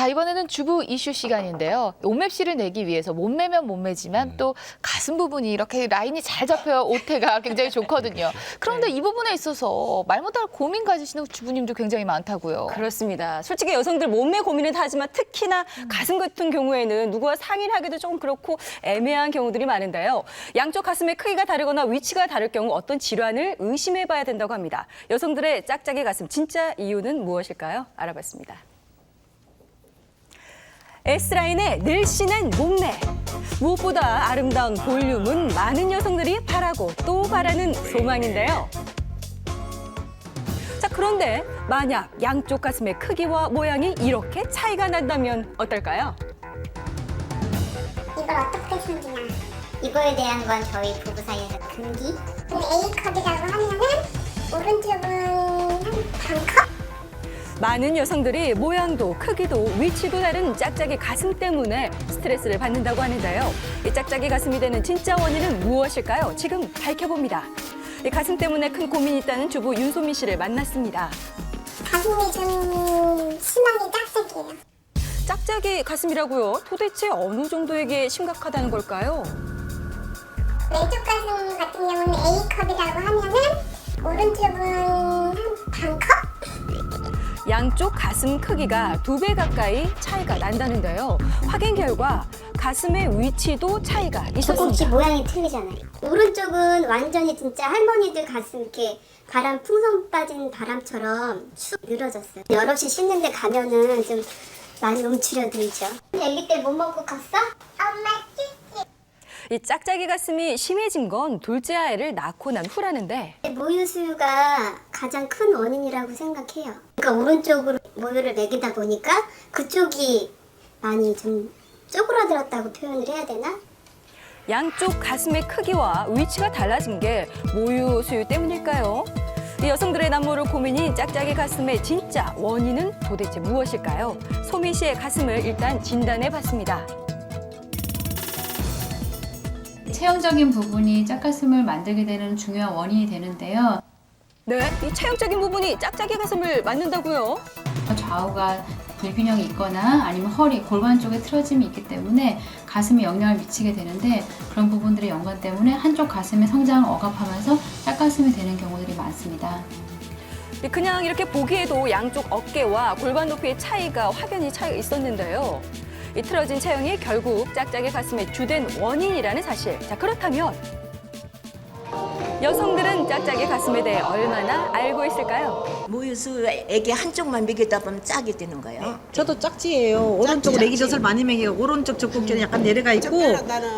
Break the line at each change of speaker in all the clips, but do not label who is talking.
자, 이번에는 주부 이슈 시간인데요. 옷맵시를 내기 위해서 몸매면 몸매지만 또 가슴 부분이 이렇게 라인이 잘 잡혀야 옷태가 굉장히 좋거든요. 그런데 이 부분에 있어서 말 못할 고민 가지시는 주부님도 굉장히 많다고요.
그렇습니다. 솔직히 여성들 몸매 고민은 다 하지만 특히나 가슴 같은 경우에는 누구와 상의를 하기도 조금 그렇고 애매한 경우들이 많은데요. 양쪽 가슴의 크기가 다르거나 위치가 다를 경우 어떤 질환을 의심해봐야 된다고 합니다. 여성들의 짝짝이 가슴 진짜 이유는 무엇일까요? 알아봤습니다. S라인의 늘씬한 몸매. 무엇보다 아름다운 볼륨은 많은 여성들이 바라고 또 바라는 소망인데요. 자, 그런데 만약 양쪽 가슴의 크기와 모양이 이렇게 차이가 난다면 어떨까요?
이걸 어떻게 숨기나 이거에 대한 건 저희 부부 사이에서 금기. 근데 A컵이라고 하면은 오른쪽은 한 반컵?
많은 여성들이 모양도 크기도 위치도 다른 짝짝이 가슴 때문에 스트레스를 받는다고 하는데요. 이 짝짝이 가슴이 되는 진짜 원인은 무엇일까요? 지금 밝혀봅니다. 이 가슴 때문에 큰 고민이 있다는 주부 윤소민 씨를 만났습니다.
가슴이 좀 심하게 짝짝이에요.
짝짝이 가슴이라고요? 도대체 어느 정도에게 심각하다는 걸까요?
왼쪽 가슴 같은 경우는 A컵이라고 하면은 오른쪽은 한 반컵?
양쪽 가슴 크기가 2배 가까이 차이가 난다는데요. 확인 결과 가슴의 위치도 차이가
젖꼭지
있었습니다.
모양이 틀리잖아요. 오른쪽은 완전히 진짜 할머니들 가슴 이렇게 바람 풍선 빠진 바람처럼 축 늘어졌어요. 여럿이 씻는데 가면은 좀 많이 움츠려들죠. 아기 때 뭐 먹고 컸어? 엄마 찌찌.
이 짝짝이 가슴이 심해진 건 둘째 아이를 낳고 난 후라는데
모유 수유가 가장 큰 원인이라고 생각해요. 그러니까 오른쪽으로 모유를 먹이다 보니까 그쪽이 많이 좀 쪼그라들었다고 표현을 해야 되나?
양쪽 가슴의 크기와 위치가 달라진 게 모유 수유 때문일까요? 이 여성들의 남모를 고민인 짝짝이 가슴의 진짜 원인은 도대체 무엇일까요? 소민 씨의 가슴을 일단 진단해 봤습니다.
체형적인 부분이 짝가슴을 만들게 되는 중요한 원인이 되는데요.
네, 이 체형적인 부분이 짝짝이 가슴을 만든다고요?
좌우가 불균형이 있거나 아니면 허리, 골반 쪽에 틀어짐이 있기 때문에 가슴에 영향을 미치게 되는데 그런 부분들의 연관 때문에 한쪽 가슴의 성장을 억압하면서 짝가슴이 되는 경우들이 많습니다.
그냥 이렇게 보기에도 양쪽 어깨와 골반 높이의 차이가 확연히 차이가 있었는데요. 이 틀어진 체형이 결국 짝짝이 가슴의 주된 원인이라는 사실. 자, 그렇다면 여성들은 짝짝이 가슴에 대해 얼마나 알고 있을까요?
모유수 애기 한쪽만 먹이다 보면 짝이 되는 거예요.
저도 짝지예요. 오른쪽으로 애기 젖을 많이 먹이고 오른쪽 젖꼭지는 약간 내려가 있고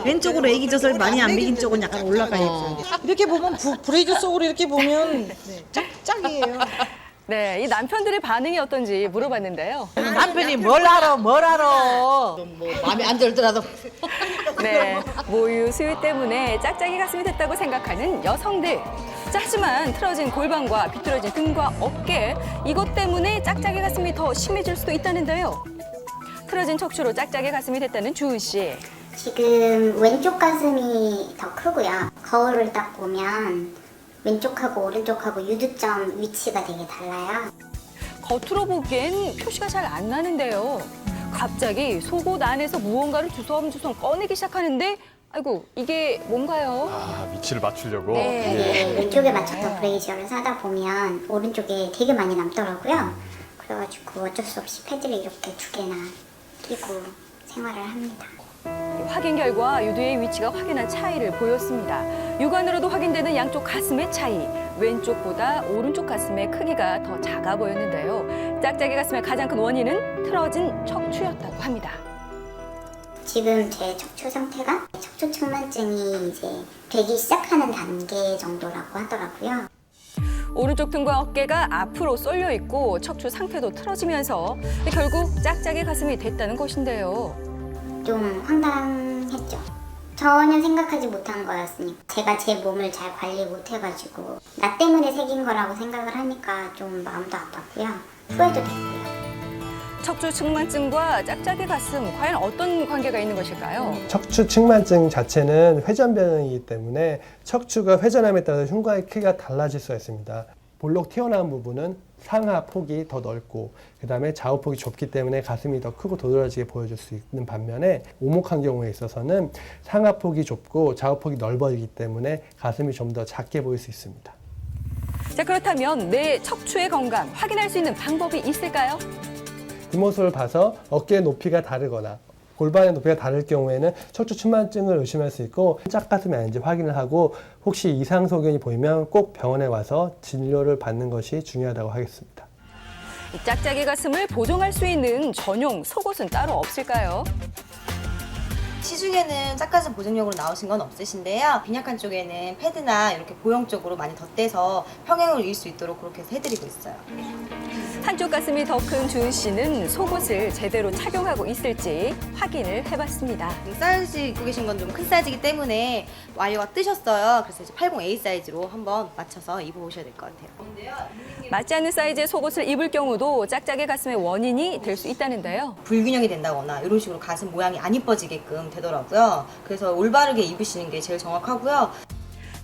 왼쪽으로 애기 젖을 많이 안 먹인 쪽은 약간 올라가 있고
이렇게 보면 브레이드 속으로 이렇게 보면 짝짝이에요.
네, 이 남편들의 반응이 어떤지 물어봤는데요.
남편이 뭘 알아?
마음에 안 들더라도
네, 모유 수유 때문에 짝짝이 가슴이 됐다고 생각하는 여성들. 자, 하지만 틀어진 골반과 비틀어진 등과 어깨, 이것 때문에 짝짝이 가슴이 더 심해질 수도 있다는데요. 틀어진 척추로 짝짝이 가슴이 됐다는 주은 씨.
지금 왼쪽 가슴이 더 크고요. 거울을 딱 보면 왼쪽하고 오른쪽하고 유두점 위치가 되게 달라요.
겉으로 보기엔 표시가 잘 안 나는데요. 갑자기 속옷 안에서 무언가를 주섬주섬 꺼내기 시작하는데 아이고, 이게 뭔가요?
아, 위치를 맞추려고.
네.
예.
왼쪽에 맞춰서 브레이저를 사다 보면 오른쪽에 되게 많이 남더라고요. 그래가지고 어쩔 수 없이 패드를 이렇게 2개나 끼고 생활을 합니다.
확인 결과 유두의 위치가 확연한 차이를 보였습니다. 육안으로도 확인되는 양쪽 가슴의 차이. 왼쪽보다 오른쪽 가슴의 크기가 더 작아 보였는데요. 짝짝이 가슴의 가장 큰 원인은 틀어진 척추였다고 합니다.
지금 제 척추 상태가 척추 측만증이 이제 되기 시작하는 단계 정도라고 하더라고요.
오른쪽 등과 어깨가 앞으로 쏠려 있고 척추 상태도 틀어지면서 결국 짝짝이 가슴이 됐다는 것인데요.
좀 황당했죠. 전혀 생각하지 못한 거였으니까 제가 제 몸을 잘 관리 못해가지고 나 때문에 생긴 거라고 생각을 하니까 좀 마음도 아팠고요. 후회도 됐고요.
척추 측만증과 짝짝이 가슴, 과연 어떤 관계가 있는 것일까요?
척추 측만증 자체는 회전 변형이기 때문에 척추가 회전함에 따라 흉곽의 크기가 달라질 수가 있습니다.
볼록 튀어나온 부분은 상하 폭이 더 넓고 그다음에 좌우 폭이 좁기 때문에 가슴이 더 크고 도드라지게 보여줄 수 있는 반면에 오목한 경우에 있어서는 상하 폭이 좁고 좌우 폭이 넓어지기 때문에 가슴이 좀 더 작게 보일 수 있습니다.
자, 그렇다면 내 척추의 건강 확인할 수 있는 방법이 있을까요?
뒷모습을 봐서 어깨 높이가 다르거나 골반의 높이가 다를 경우에는 척추 측만증을 의심할 수 있고 짝가슴이 아닌지 확인을 하고 혹시 이상 소견이 보이면 꼭 병원에 와서 진료를 받는 것이 중요하다고 하겠습니다.
이 짝짝이 가슴을 보정할 수 있는 전용 속옷은 따로 없을까요?
시중에는 짝가슴 보정용으로 나오신 건 없으신데요. 빈약한 쪽에는 패드나 이렇게 보형 쪽으로 많이 덧대서 평행을 이을 수 있도록 그렇게 해서 해드리고 있어요.
한쪽 가슴이 더 큰 주은 씨는 속옷을 제대로 착용하고 있을지 확인을 해봤습니다.
사이즈 입고 계신 건 좀 큰 사이즈이기 때문에 와이어가 뜨셨어요. 그래서 이제 80A 사이즈로 한번 맞춰서 입어보셔야 될 것 같아요.
맞지 않는 사이즈의 속옷을 입을 경우도 짝짝이 가슴의 원인이 될 수 있다는데요.
불균형이 된다거나 이런 식으로 가슴 모양이 안 이뻐지게끔 되더라고요. 그래서 올바르게 입으시는 게 제일 정확하고요.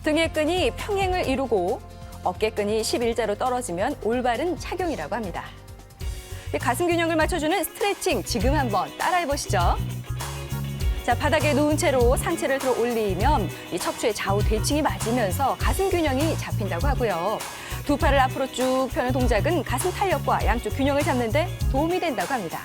등의 끈이 평행을 이루고 어깨끈이 11자로 떨어지면 올바른 착용이라고 합니다. 이 가슴 균형을 맞춰주는 스트레칭 지금 한번 따라해보시죠. 자, 바닥에 누운 채로 상체를 들어 올리면 이 척추의 좌우 대칭이 맞으면서 가슴 균형이 잡힌다고 하고요. 두 팔을 앞으로 쭉 펴는 동작은 가슴 탄력과 양쪽 균형을 잡는 데 도움이 된다고 합니다.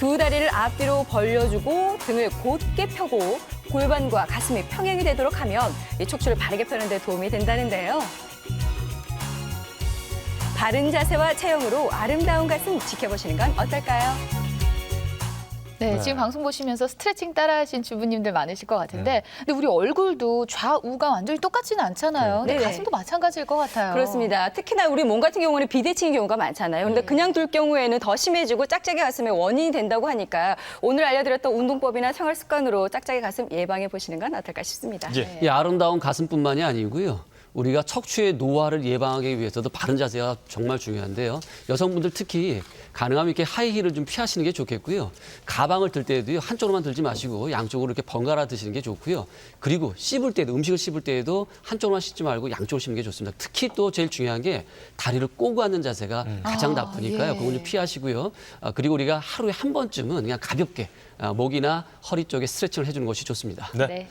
두 다리를 앞뒤로 벌려주고 등을 곧게 펴고 골반과 가슴이 평행이 되도록 하면 이 척추를 바르게 펴는 데 도움이 된다는데요. 바른 자세와 체형으로 아름다운 가슴 지켜보시는 건 어떨까요?
네, 지금 방송 보시면서 스트레칭 따라하신 주부님들 많으실 것 같은데 근데 우리 얼굴도 좌우가 완전히 똑같지는 않잖아요. 근데
네네.
가슴도 마찬가지일 것 같아요.
그렇습니다. 특히나 우리 몸 같은 경우는 비대칭인 경우가 많잖아요. 근데 그냥 둘 경우에는 더 심해지고 짝짝이 가슴의 원인이 된다고 하니까 오늘 알려드렸던 운동법이나 생활 습관으로 짝짝이 가슴 예방해 보시는 건 어떨까 싶습니다.
이 아름다운 가슴뿐만이 아니고요. 우리가 척추의 노화를 예방하기 위해서도 바른 자세가 정말 중요한데요. 여성분들 특히 가능하면 이렇게 하이힐을 좀 피하시는 게 좋겠고요. 가방을 들 때에도요. 한쪽으로만 들지 마시고 양쪽으로 이렇게 번갈아 드시는 게 좋고요. 그리고 씹을 때도 음식을 씹을 때에도 한쪽으로만 씹지 말고 양쪽으로 씹는 게 좋습니다. 특히 또 제일 중요한 게 다리를 꼬고 앉는 자세가 가장 나쁘니까요.
예.
그건 좀 피하시고요. 그리고 우리가 하루에 한 번쯤은 그냥 가볍게 목이나 허리 쪽에 스트레칭을 해주는 것이 좋습니다.
네.